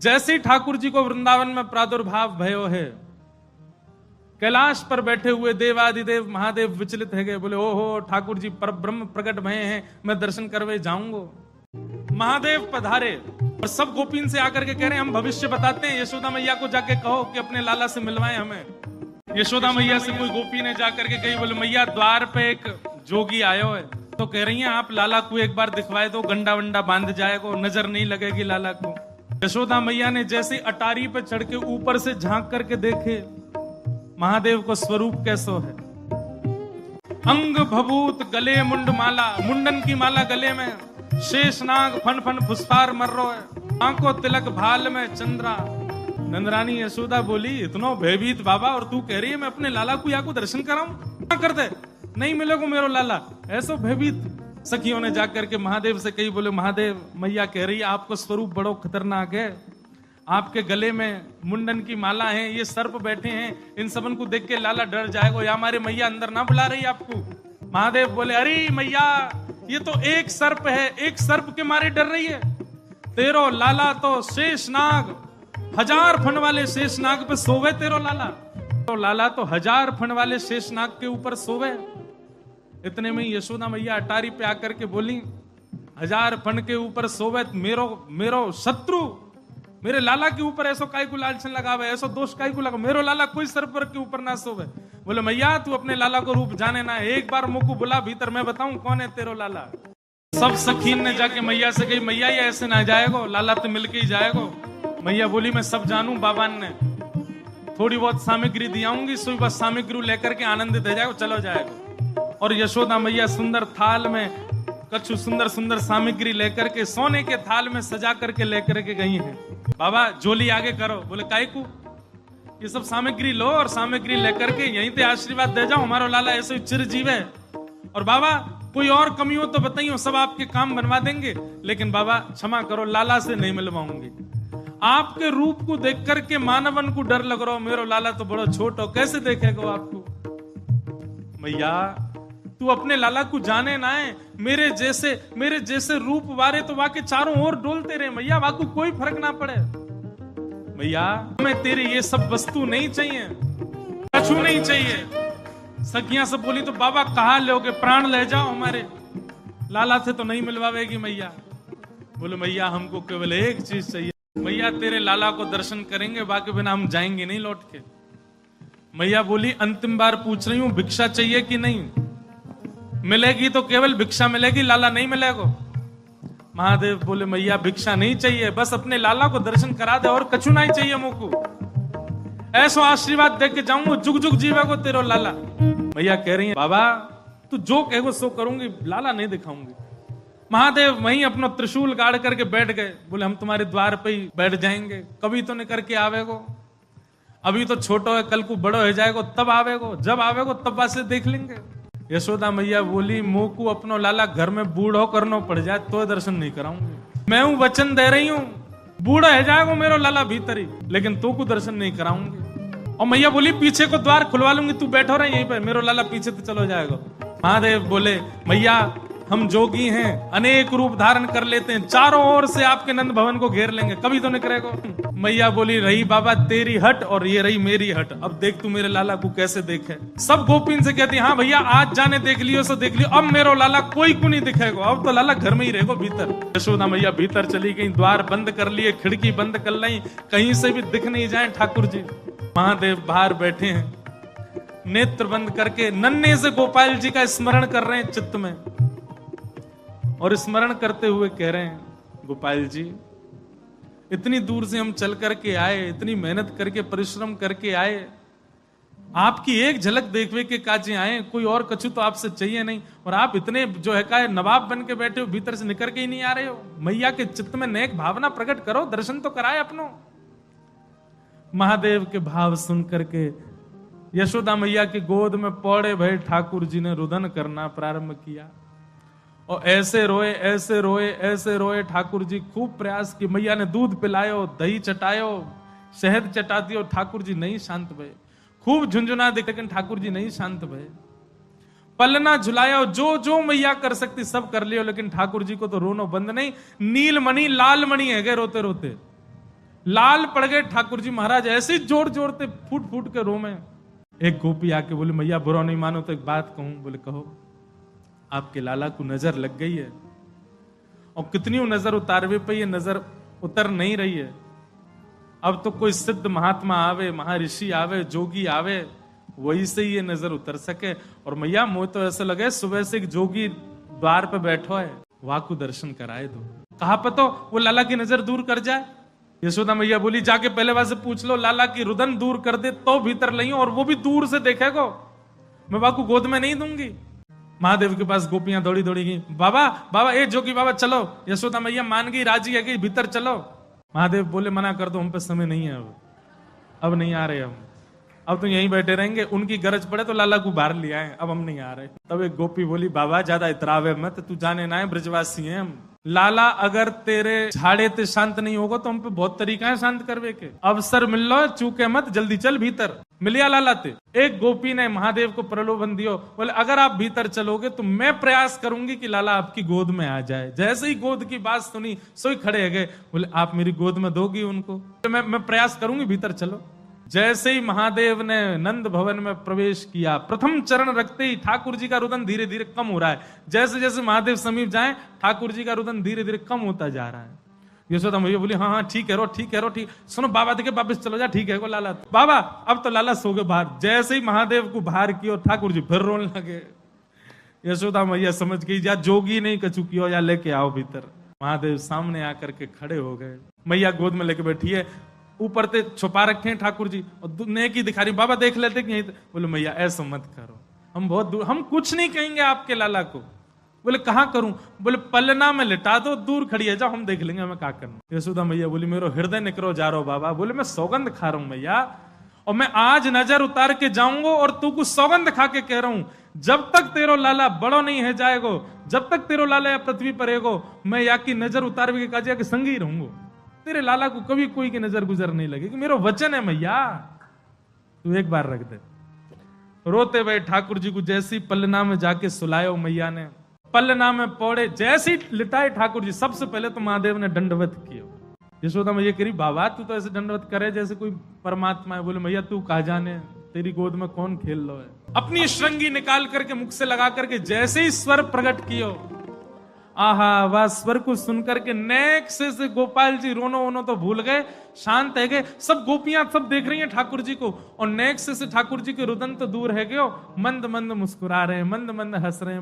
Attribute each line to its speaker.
Speaker 1: जैसे ही ठाकुर जी को वृंदावन में प्रादुर्भाव भयो है, कैलाश पर बैठे हुए देवादिदेव महादेव विचलित है गए, बोले ओहो ठाकुर जी पर ब्रह्म प्रकट भये हैं, मैं दर्शन करवे जाऊंगा। महादेव पधारे और सब गोपीन से आकर के कह रहे हैं हम भविष्य बताते हैं, यशोदा मैया को जाके कहो कि अपने लाला से मिलवाएं हमें। यशोदा मैया से कोई गोपी ने जाकर के कही, बोले मैया द्वार पे एक जोगी आयो है, तो कह रही हैं आप लाला को एक बार दिखवाए दो, गंडा वंडा बांध जाएगा, नजर नहीं लगेगी लाला को। यशोदा मैया ने जैसे अटारी पे चढ़ के ऊपर से झांक करके देखे महादेव को स्वरूप कैसो है, अंग भभूत गले मुंड माला, मुंडन की माला गले में, शेषनाग फन फन फुसफार मर रो है, आंखों तिलक भाल में चंद्रा। नंदरानी यशोदा बोली इतनो भयभीत बाबा, और तू कह रही है मैं अपने लाला को या को दर्शन कराऊं, क्या कर दे नहीं मिलेगा मेरो लाला, ऐसो भयभीत। सखियों ने जाकर के महादेव से कही, बोले महादेव मैया कह रही है आपको स्वरूप बड़ो खतरनाक है, आपके गले में मुंडन की माला है, ये सर्प बैठे हैं, इन सबन को देख के लाला डर जाएगा, या हमारे मैया अंदर ना बुला रही आपको। महादेव बोले अरे मैया ये तो एक सर्प है, एक सर्प के मारे डर रही है, तेरो लाला तो शेषनाग, 1000 फन वाले शेषनाग पे सोवे तेरो लाला, तो लाला तो 1000 फन वाले शेषनाग के ऊपर सोवे। इतने में यशोदा मैया अटारी पे आकर के बोली 1000 फन के ऊपर सोवे मेरो शत्रु, मेरे लाला के ऊपर ऐसो काय को लालचन लगावे, ऐसो दोष काय को लगा, मेरो लाला कोई सर्प के ऊपर ना सोवे। बोले मैया तू अपने लाला को रूप जाने ना, एक बार मुझको बुला भीतर, मैं बताऊं कौन है तेरो लाला। सब सखीन ने जाके मैया से कही मैया ये ऐसे ना जाएगो, लाला तो मिलके ही जाएगो। मैया बोली मैं सब जानू, बाबान ने थोड़ी बहुत सामग्री दियाऊंगी, सुई बस सामग्री लेकर के आनंदित हो जाएगो, चलो जाएगो। और यशोदा मैया सुंदर थाल में कछु सुंदर सुंदर सामग्री लेकर के सोने के थाल में सजा करके लेकर के गई हैं। बाबा झोली आगे करो, बोले काय को, ये सब सामग्री लो और सामग्री लेकर के यहीं पे आशीर्वाद दे जाओ, हमारा लाला ऐसे चिरजीव है, और बाबा कोई और कमी हो तो बताइए, सब आपके काम बनवा देंगे, लेकिन बाबा क्षमा करो लाला से नहीं मिलवाऊंगी। आपके रूप को देख करके मानवन को डर लग रहा हो, मेरो लाला तो बड़ा छोट हो, कैसे देखेगा आपको। मैया तू अपने लाला को जाने ना है, मेरे जैसे रूप वारे तो वाके चारों ओर डोलते रहे मैया, वाको कोई फर्क ना पड़े। मैया हमें तेरी ये सब वस्तु नहीं चाहिए, कछु नहीं चाहिए। सखियां सब बोली तो बाबा कहा लोगे, प्राण ले जाओ हमारे, लाला से तो नहीं मिलवावेगी मैया। बोले मैया हमको केवल एक चीज चाहिए, मैया तेरे लाला को दर्शन करेंगे, बाकी बिना हम जाएंगे नहीं लौट के। मैया बोली अंतिम बार पूछ रही हूं भिक्षा चाहिए कि नहीं, मिलेगी तो केवल भिक्षा मिलेगी, लाला नहीं मिलेगा। महादेव बोले मैया भिक्षा नहीं चाहिए, बस अपने लाला को दर्शन करा दे और कछु नहीं चाहिए मुझको, ऐसा आशीर्वाद दे के जाऊंगा, जुग जुग जीवेगो तेरो लाला। मैया कह रही है बाबा तू जो कहेगो सो करूंगी, लाला नहीं दिखाऊंगी। महादेव वहीं अपना त्रिशूल गाड़ करके बैठ गए, बोले हम तुम्हारे द्वार पे ही बैठ जाएंगे, कभी तो नहीं करके आवेगो, अभी तो छोटो है, कल को बड़ो हो जाएगो तब आवेगो, जब आवेगो तब वासे देख लेंगे। यशोदा मैया बोली मुंह को अपनो लाला घर में बूढ़ो करना पड़ जाए तो दर्शन नहीं कराऊंगी, मैं हूं वचन दे रही हूं, बूढ़ा है जाएगा मेरो लाला भीतर ही, लेकिन तो को दर्शन नहीं कराऊंगी। और मैया बोली पीछे को द्वार खुलवा लूंगी, तू बैठो रहे यहीं पे, मेरो लाला पीछे तो चलो जाएगा। महादेव बोले मैया हम जोगी हैं, अनेक रूप धारण कर लेते हैं, चारों ओर से आपके नंद भवन को घेर लेंगे, कभी तो नहीं करेगा। मैया बोली रही बाबा तेरी हट और ये रही मेरी हट, अब देख तू मेरे लाला को कैसे देखे। सब गोपीन से कहती हाँ भैया आज जाने देख लियो सो देख लियो, अब मेरो लाला कोई को नहीं दिखेगा, अब तो लाला घर में ही रहेगा भीतर। यशोदा मैया भीतर चली गई, द्वार बंद कर लिए, खिड़की बंद कर ली, कहीं से भी दिख नहीं जाए ठाकुर जी। महादेव बाहर बैठे हैं, नेत्र बंद करके नन्हे से गोपाल जी का स्मरण कर रहे हैं चित्त में, और स्मरण करते हुए कह रहे हैं गोपाल जी इतनी दूर से हम चल करके आए, इतनी मेहनत करके परिश्रम करके आए, आपकी एक झलक देखने के काजे आए, कोई और कछु तो आपसे चाहिए नहीं, और आप इतने जो है का नवाब बन के बैठे हो, भीतर से निकल के ही नहीं आ रहे हो। मैया के चित्त में नेक भावना प्रकट करो, दर्शन तो कराए अपनो। महादेव के भाव सुन करके यशोदा मैया की गोद में पौड़े भय ठाकुर जी ने रुदन करना प्रारंभ किया, और ऐसे रोए ऐसे रोए ऐसे रोए। ठाकुर जी खूब प्रयास की, मैया ने दूध पिलायो, दही चटायो, शहद चटा दियो, ठाकुर जी नहीं शांत भये। खूब झुंझुना दे, लेकिन ठाकुर जी नहीं शांत भये। पलना झुलायो, जो जो मैया कर सकती सब कर लियो, लेकिन ठाकुर जी को तो रोनो बंद नहीं। नीलमणि लालमणि है गए रोते रोते, लाल पड़ गए ठाकुर जी महाराज, ऐसे जोर जोरते फूट फूट के रो में। एक गोपी आके बोली मैया बुरा नहीं मानो तो एक बात कहूं। बोले कहो। आपके लाला को नजर लग गई है, और कितनी नजर उतारवे पे ये नजर उतर नहीं रही है। अब तो कोई सिद्ध महात्मा आवे, महर्षि आवे, जोगी आवे, वही से ये नजर उतर सके। और मैया मुझे तो ऐसा लगे सुबह से एक जोगी द्वार पे बैठो है, वहां को दर्शन कराए दो। कहा पतो वो लाला की नजर दूर कर जाए। यशोदा मैया बोली जाके पहले वहां से पूछ लो, लाला की रुदन दूर कर दे तो भीतर लइयो, और वो भी दूर से देखेगो, मैं बाकू गोद में नहीं दूंगी। महादेव के पास गोपियां दौड़ी दौड़ी गई, बाबा बाबा ए जोगी बाबा चलो। यशोदा मैया मान गई, राजी है कि भीतर चलो। महादेव बोले मना कर दो, हम पे समय नहीं है, अब नहीं आ रहे हम, अब तो यहीं बैठे रहेंगे, उनकी गरज पड़े तो लाला को बाहर ले आए, अब हम नहीं आ रहे। तब एक गोपी बोली बाबा ज्यादा इतरावे मत, तू जाने ना है ब्रजवासी हैं हम। लाला अगर तेरे झाड़े ते शांत नहीं होगा तो हम पे बहुत तरीका है शांत करवे के। अवसर मिल लो, चूके मत, जल्दी चल भीतर। मिलिया लाला ते। एक गोपी ने महादेव को प्रलोभन दियो, बोले अगर आप भीतर चलोगे तो मैं प्रयास करूंगी कि लाला आपकी गोद में आ जाए। जैसे ही गोद की बात सुनी सोई खड़े गए, बोले आप मेरी गोद में दोगी उनको? मैं प्रयास करूंगी, भीतर चलो। जैसे ही महादेव ने नंद भवन में प्रवेश किया, प्रथम चरण रखते ही ठाकुर जी का रुदन धीरे धीरे कम हो रहा है। जैसे जैसे महादेव समीप जाए ठाकुर जी का रुदन धीरे धीरे कम होता जा रहा है। यशोदा मैया बोली हाँ हाँ ठीक है रो, ठीक है रो, ठीक। सुनो बाबा देखे वापिस चलो जा, ठीक है को लाला। बाबा अब तो लाला सो गए बाहर। जैसे ही महादेव को बाहर किया ठाकुर जी फिर रोने लगे। यशोदा मैया समझ गई या जोगी नहीं कछु किया, या लेके आओ भीतर। महादेव सामने आकर के खड़े हो गए, मैया गोद में लेके बैठी है, ऊपर ते छुपा रखे हैं ठाकुर जी, और नेकी दिखा रही। बाबा देख लेते कि बोले मैया ऐसा मत करो, हम बहुत दूर, हम कुछ नहीं कहेंगे आपके लाला को। बोले कहां करूं? बोले पलना में लिटा दो, दूर खड़ी है, जाओ हम देख लेंगे हमें क्या करना। यशोदा मैया बोली मेरो हृदय निकरो जा रहा बाबा। बोले मैं सौगंध खा रहा हूं मैया, और मैं आज नजर उतार के जाऊंगा, और तू कुछ सौगंध खा के कह रहा हूं जब तक तेरो लाला बड़ो नहीं है जाएगो, जब तक तेरो लाला या पृथ्वी पर रहेगो, मैं या की नजर उतार के काजिया के संग ही रहूंगा। तेरे लाला को कभी कोई की नजर गुजर नहीं लगेगी, मेरा वचन है मैया, तू एक बार रख दे। रोते हुए ठाकुर जी को जैसी पलना में जाके सुलायो मैया ने, पलना में पौड़े जैसी लिटाए ठाकुर जी। सबसे पहले तो महादेव ने दंडवत किया। यशोदा मैया कह रही बाबा तू तो ऐसे दंडवत करे जैसे कोई परमात्मा है। बोले मैया तू कहा जाने, तेरी गोद में कौन खेल लो है। अपनी श्रृंगी निकाल करके मुख से लगा करके जैसे ही स्वर प्रकट कियो, आहा वह स्वर को सुनकर के नेक से गोपाल जी रोनो वोनो तो भूल गए, शांत है गए। सब गोपियां सब देख रही हैं ठाकुर जी को, और नेक से ठाकुर जी के रुदन तो दूर है गयो, मंद मंद मुस्कुरा रहे हैं, मंद मंद हंस रहे हैं।